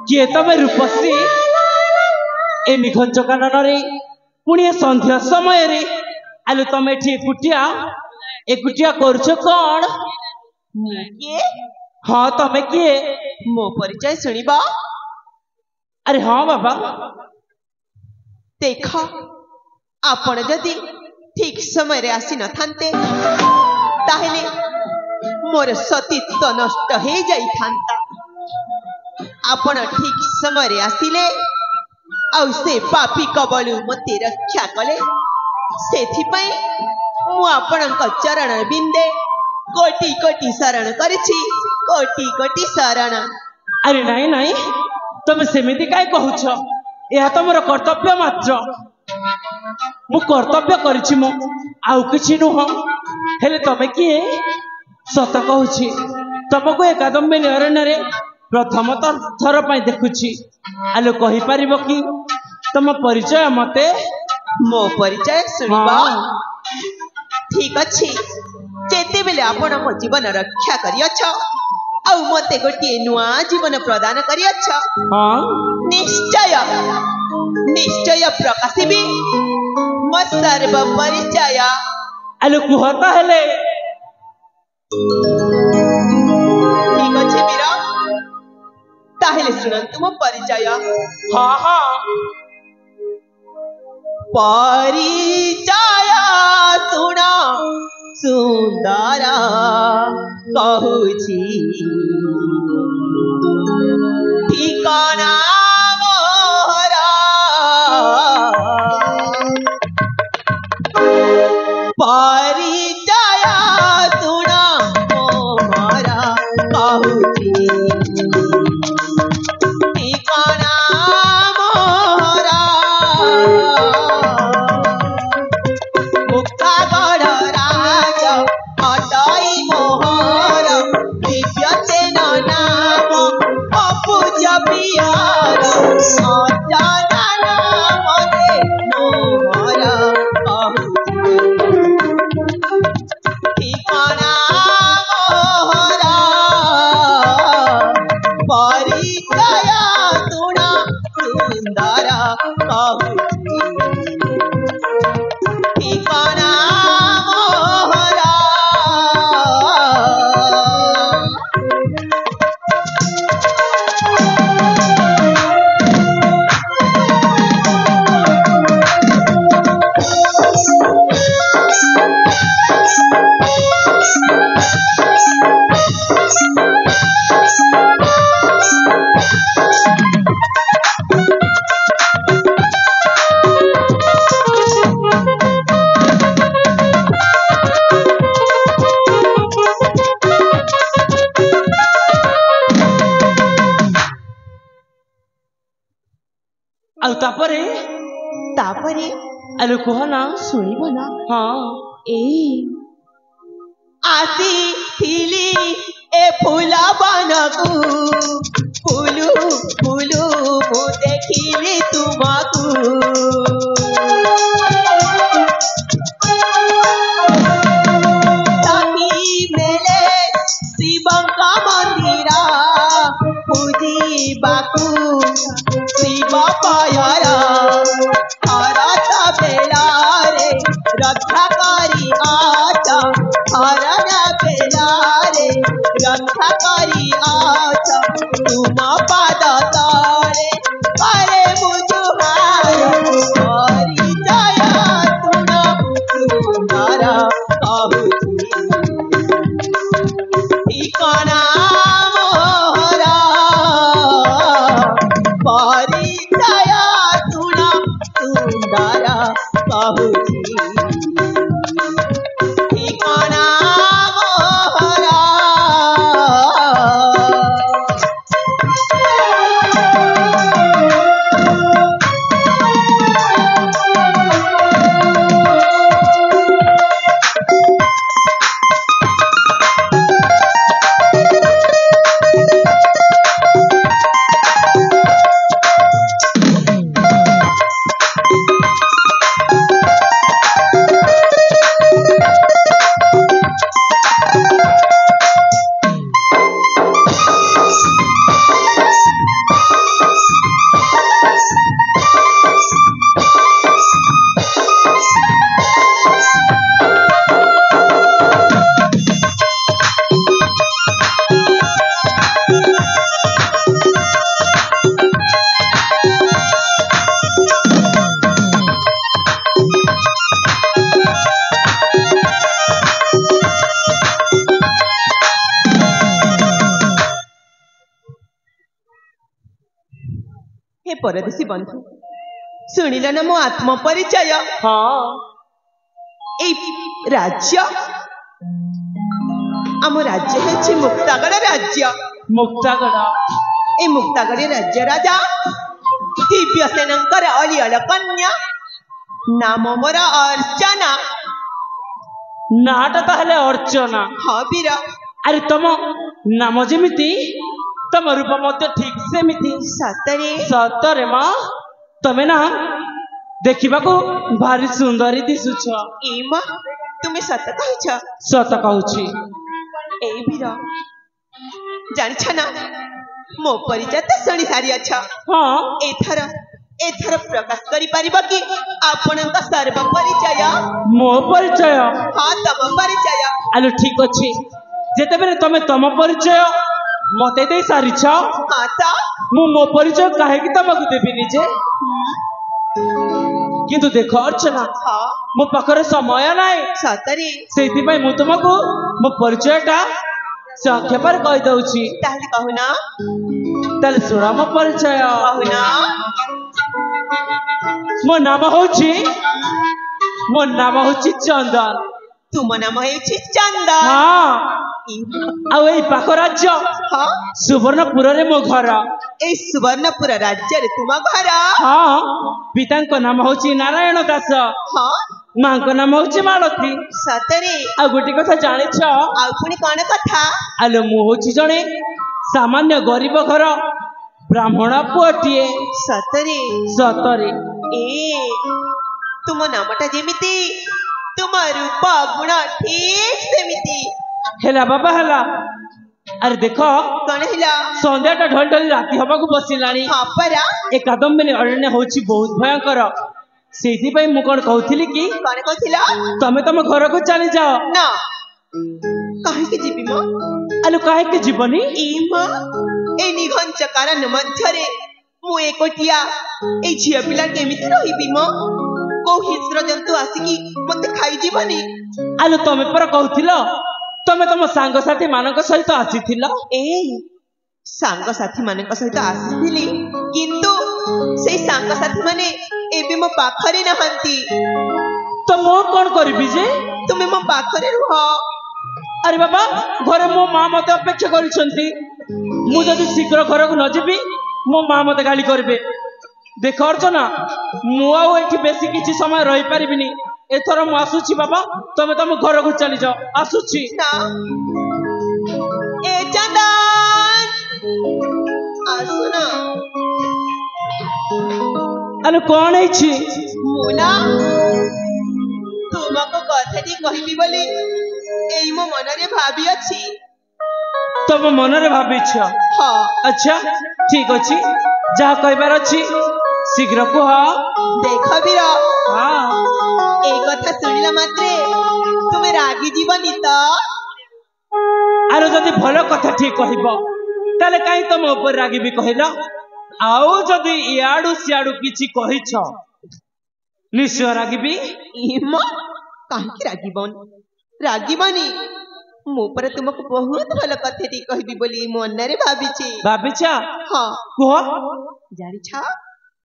किए तमे रूपश्री ए निघंज कानन पुणी संध्या समय रे आलु तमे एकुटिया करुछ कौन किए हाँ तमे किए मो परिचय सुनिबा अरे हाँ बाबा देख आपण जदि ठीक समय रे आसी न थांते ताहेले मोर सतीत्व नष्ट हे जाई थांता आपण ठीक समय रे आसिले आउ से पापी कबलु मते रक्षा कले सेथि पई मु आपणक चरण बिंदे कोटि कोटि शरण करिछि कोटि कोटि शरण। अरे नहीं नहीं तुम सेमिति काय कहूछ यह तो मोर कर्तव्य मात्र मु कर्तव्य करिछि मु आउ किछि नुह हेले तमे किए सत कहूछि तुमको एकादम्बिनी अरण्य रे प्रथम थर पाई देखुछि आलो कहि परिबो कि तुम परिचय मते मो परिचय सुनिबा ठीक अछि जेते बेले आपण मो जीवन रक्षा करियछ आउ मते गोटे नुआ जीवन प्रदान करियछ हां निश्चय निश्चय प्रकाशिबी मो सर्व परिचय आलो कुहता हेले ठीक अछि वीर ताहेले सुनंतु मो परिचय हां हां परिचय सुन सुंदर कहूछि ठिकाना मोरा परिचय सुन मोरा कहूछि ठिकाना मोरा मुक्तागढ़ राज अटई मोहर दिव्यसेन नाम अपूज प्रियर अचना नाम दे मोहर ठिकाना मोहरा परिचय सुन सुंदर कहूछि ठिकाना मोहरा। तापरे आलो कहना सुनिब ना हाँ ए आसी थिली ए फूला बनकू फूलू फूलू मु देखिली तुमकू सखी मेले शिवंका मंदिरा पूजिबाकू शिव पायरा बेलारे रक्षा करी आचा हरण बेलारे रक्षा करी आचा तुम पाद तारे करे मुझुहार परिचय सुन सुंदर कहूछि ठिकाना मोहरा परिचय सुन हे परदेशी बंधु शुणिल ना मो आत्म परिचय हाँ राज्य आम राज्य है मुक्तागढ़ राज्य मुक्तागढ़ ए मुक्तागढ़ राज्य राजा दिव्यसेनंकर अलियल कन्या नाम मोर अर्चना नाटा ताहले अर्चना हाँ वीर अरे तुम नाम जेमिति तुम रूप मध्य ठीक सेमिति सतरे सतरे माँ तमे ना देखा को भारी सुंदरी दिशुछ माँ तुम्हें सत कह सत कहूँ ए वीर जान ना मो परिचय तो शुणी सारी अच्छा हाँ एथर एथर प्रकाश करि परिबा कि आपण का सर्व परिचय मो परिचय हाँ तम परिचय आलो ठीक अच्छे जेते बेले तमे तम परिचय मते दे सारिछ हाँ ता मु मो परिचय काहे कि तमकु देबी निजे किंतु देखो अर्चना हाँ मो पाखरे समय नाई सतरे सेति पई मु तुमको मो परिचयटा संक्षेपर कहि दउची ताले कहूना ताले सुना मो परिचय कहूना मो नाम होची चंदन तुम नाम हेछि चंदन हाँ आउ एई पाख राज्य हाँ सुवर्णपुर रे मो घर ए सुवर्णपुर राज्य रे तुम घर हाँ पितांको नाम होची नारायण दास हाँ मां को नाम होची मालती सतरे आ गोटी कथा जानिछ आ पुनी कोन कथा आलो मु होची जणे सामान्य गरीब घर ब्राह्मण पुअटिए सतरे सतरे ए तुम नामटा जेमिति तुम रूप गुण ठीक सेमिति हेला बाबा हेला अरे देखो कौन हिला संध्याटा ढल ढल राति हबाकू बसिलाणी हाँ परा ए कादम्बिनी अरण्य होची बहुत भयंकर सेति पई मु कोन कहउथिली कि कौन कहथिला तमे तम घर को चली जाओ ना काहे के जीवी म आलो काहे के जीवनी ई म ए निघंच कारण मध्यरे मु एकोटिया ए झिया पिला केमिति रहिबी म को हिस्र जंतु आसिकी मते खाई जीवनी आलो तमे पर कहउथिलो तमे तम सांग साथी मानक सहित आसीथिलो ए सांग साथी मानक सहित आसीथिली किंतु से सांग साथी माने एबे मो पाखरे नहंती तो मो कोन करबी जे तुमे मो पाखरे रुह अरे बाबा घरे मो मां मते अपेक्षा करिसंती मु जदि शीघ्र घर को न जेबी मो मां मते गाली करबे देख अर्चना मु आउ एठी बेसी किछि समय रहि परिबिनी एथर मु आसुची बाबा तमे तम घर को चली जाओ आसुची ना ए चंदन आसुना अरे कौन है छी मुना तुमको कथाटी कहबी बोली एई मो मनरे भाबी अछि तम मनरे भाबी छ हाँ अच्छा ठीक अछि जा कहबार अछि शीघ्र को देख वीर हाँ ए कथा सुनिला मात्रे तुमे रागी जीवनी तो आरो जदि भलो कथा ठीक कहबो ताले काई तम ऊपर रागिबी कहलो आउ जदि इयाडू सियाडू किछि कहिछ निश्चय रागिबी इम काहे रागिबनी मो पर तुमको बहुत भलो कथाटी कहबी बोली मन रे भाबी छी भाबी छ हाँ कह जानी छ